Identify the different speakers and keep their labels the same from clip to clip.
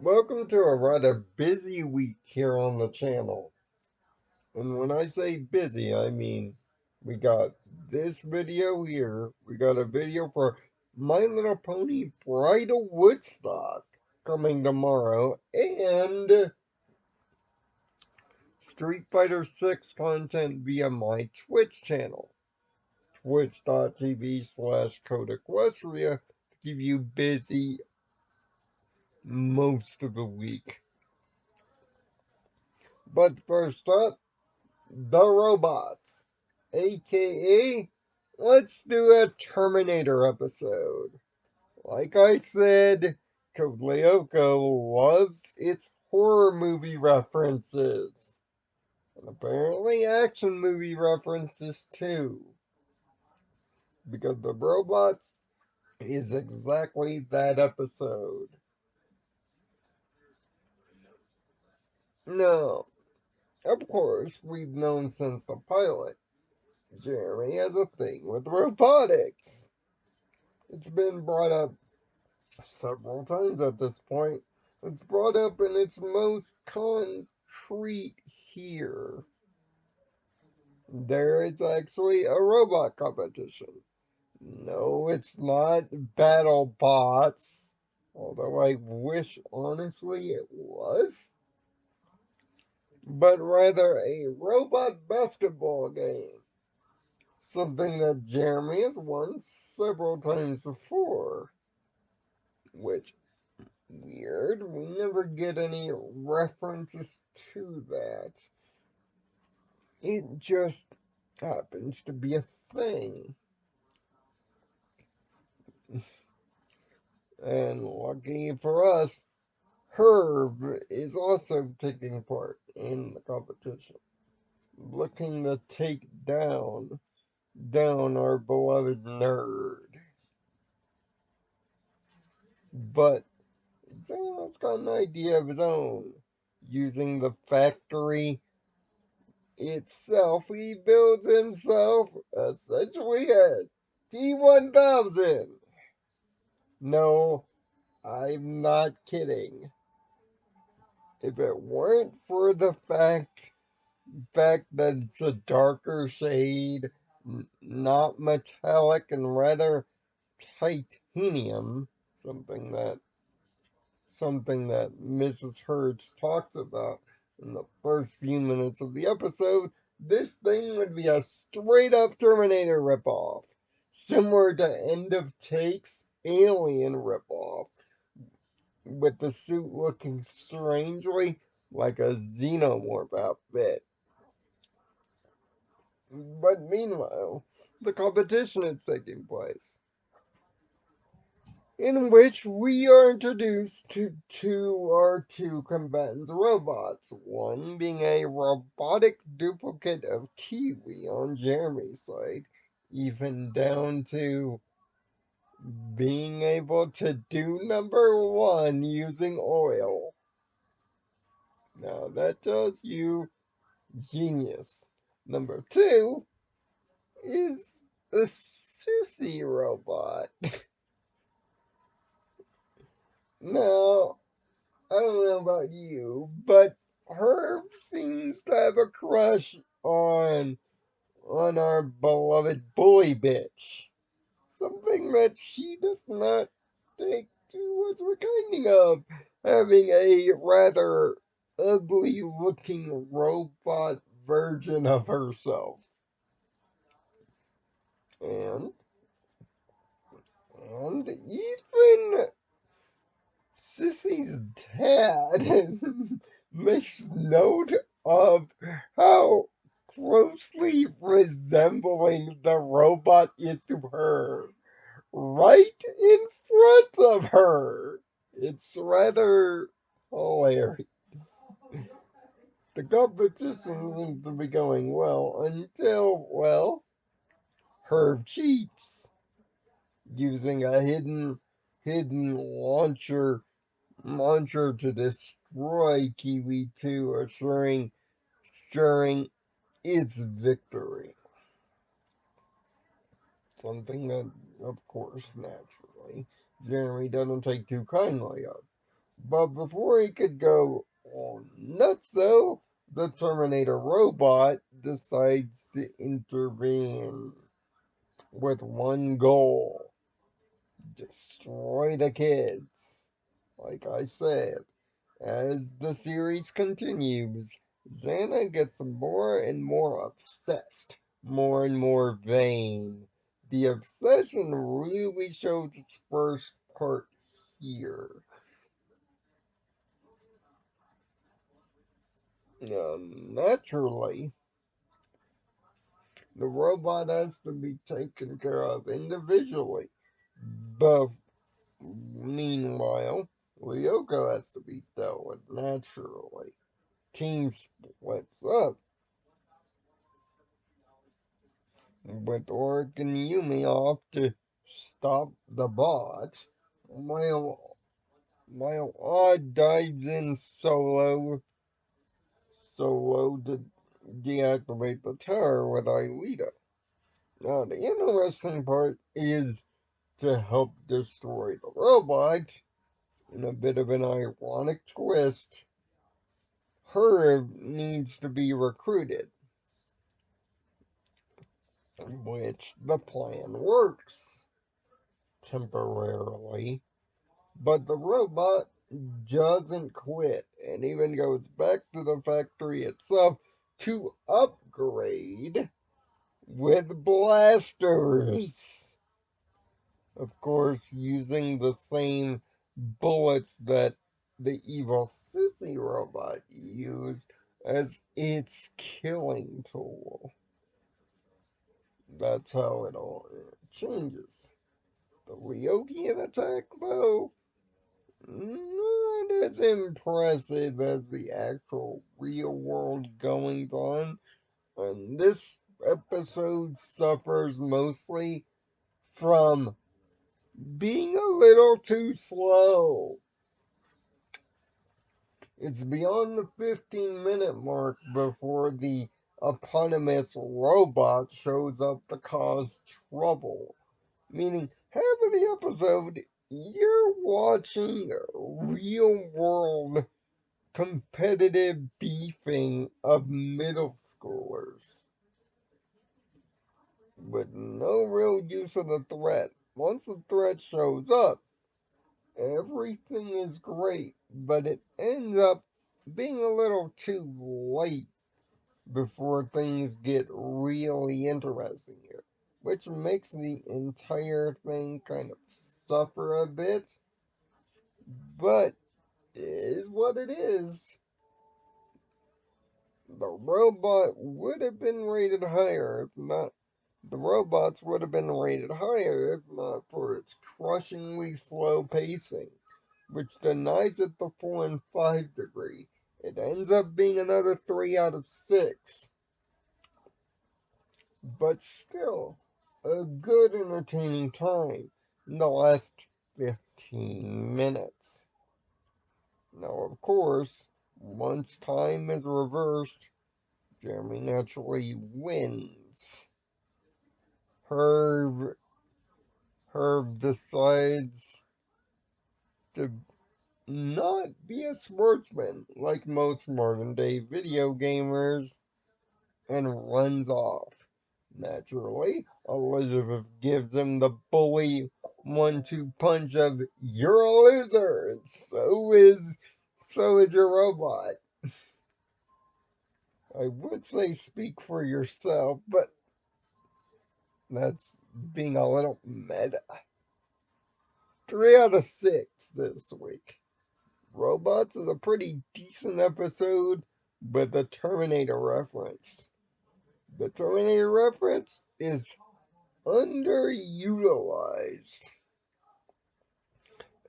Speaker 1: Welcome to a rather busy week here on the channel. And when I say busy, I mean we got this video here, we got a video for My Little Pony Bridal Woodstock coming tomorrow, and Street Fighter 6 content via my Twitch channel, twitch.tv/CodeEquestria, to keep you busy most of the week. But first up, the robots, aka let's do a Terminator episode. Like I said, Code Lyoko loves its horror movie references, and apparently action movie references too, because the robots is exactly that episode. Now, of course, we've known since the pilot, Jeremy has a thing with robotics. It's been brought up several times at this point. It's brought up in its most concrete here. There it's actually a robot competition. No, it's not battle bots. Although I wish honestly it was. But rather a robot basketball game. Something that Jeremy has won several times before. Which weird. We never get any references to that. It just happens to be a thing. And lucky for us, Herb is also taking part in the competition, looking to take down our beloved nerd. But Zeno's got an idea of his own. Using the factory itself, he builds himself essentially a T-1000. No, I'm not kidding. If it weren't for the fact that it's a darker shade, not metallic and rather titanium, something that Mrs. Hertz talks about in the first few minutes of the episode, this thing would be a straight up Terminator ripoff, similar to End of Take's Alien ripoff, with the suit looking strangely like a xenomorph outfit. But meanwhile, the competition is taking place, in which we are introduced to our two combatant robots, one being a robotic duplicate of Kiwi on Jeremy's side, even down to being able to do number one using oil. Now that tells you genius. Number two is a sissy robot. Now, I don't know about you, but Herb seems to have a crush on our beloved bully bitch. Something that she does not take too much of a kinding of, having a rather ugly looking robot version of herself. And even Sissy's dad makes note of how closely resembling the robot is to her, right in front of her. It's rather hilarious. The competition seems to be going well until, well, Herb cheats using a hidden launcher to destroy Kiwi 2, assuring its victory. Something that, of course, naturally, Jeremy doesn't take too kindly of. But before he could go all nuts, though, the Terminator robot decides to intervene with one goal: destroy the kids. Like I said, as the series continues, Xana gets more and more obsessed, more and more vain. The obsession really shows its first part here. Naturally, the robot has to be taken care of individually, but meanwhile, Lyoko has to be dealt with naturally. Team splits up, with Oric and Yumi off to stop the bot, while Odd dives in solo to deactivate the tower with Aelita. Now, the interesting part is to help destroy the robot, in a bit of an ironic twist, Herb needs to be recruited, which the plan works temporarily, but the robot doesn't quit and even goes back to the factory itself to upgrade with blasters. Of course, using the same bullets that the evil sissy robot used as its killing tool. That's how it all changes. The Ryogian attack, though, not as impressive as the actual real world goings on, and this episode suffers mostly from being a little too slow. It's beyond the 15-minute mark before the eponymous robot shows up to cause trouble. Meaning, half of the episode, you're watching real world competitive beefing of middle schoolers with no real use of the threat. Once the threat shows up, everything is great, but it ends up being a little too late before things get really interesting here, which makes the entire thing kind of suffer a bit, but it is what it is. The robot would have been rated higher if not. The robots would have been rated higher if not for its crushingly slow pacing, which denies it the 4 and 5 degree. It ends up being another 3 out of 6. But still, a good entertaining time in the last 15 minutes. Now, of course, once time is reversed, Jeremy naturally wins. Herb, Herb decides to not be a sportsman like most modern day video gamers and runs off. Naturally, Elizabeth gives him the bully 1-2 punch of "You're a loser," and so is your robot. I would say speak for yourself, but that's being a little meta. 3 out of 6 this week. Robots is a pretty decent episode with a Terminator reference. The Terminator reference is underutilized,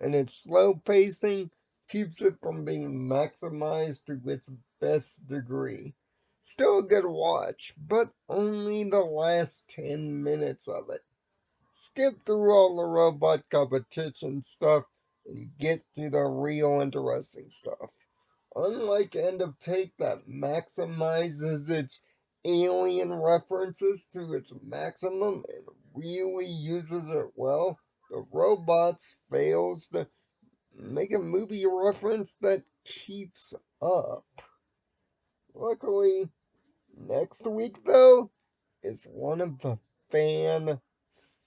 Speaker 1: and its slow pacing keeps it from being maximized to its best degree. Still a good watch, but only the last 10 minutes of it. Skip through all the robot competition stuff and get to the real interesting stuff. Unlike End of Take that maximizes its alien references to its maximum and really uses it well, the robots fails to make a movie reference that keeps up. Luckily, next week, though, is one of the fan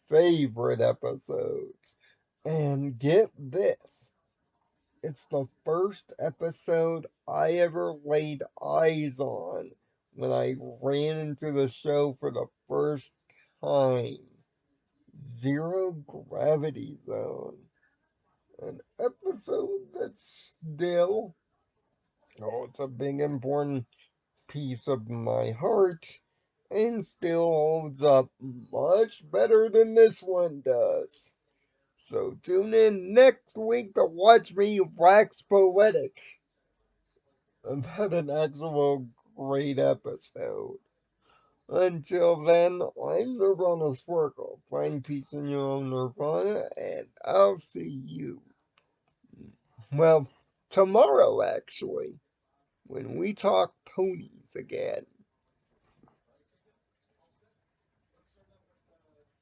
Speaker 1: favorite episodes. And get this, it's the first episode I ever laid eyes on when I ran into the show for the first time. Zero Gravity Zone. An episode that's still, oh, it's a big important piece of my heart and still holds up much better than this one does. So tune in next week to watch me wax poetic about an actual great episode. Until then, I'm Nirvana Sparkle. Find peace in your own Nirvana, and I'll see you, well, tomorrow actually, when we talk ponies again.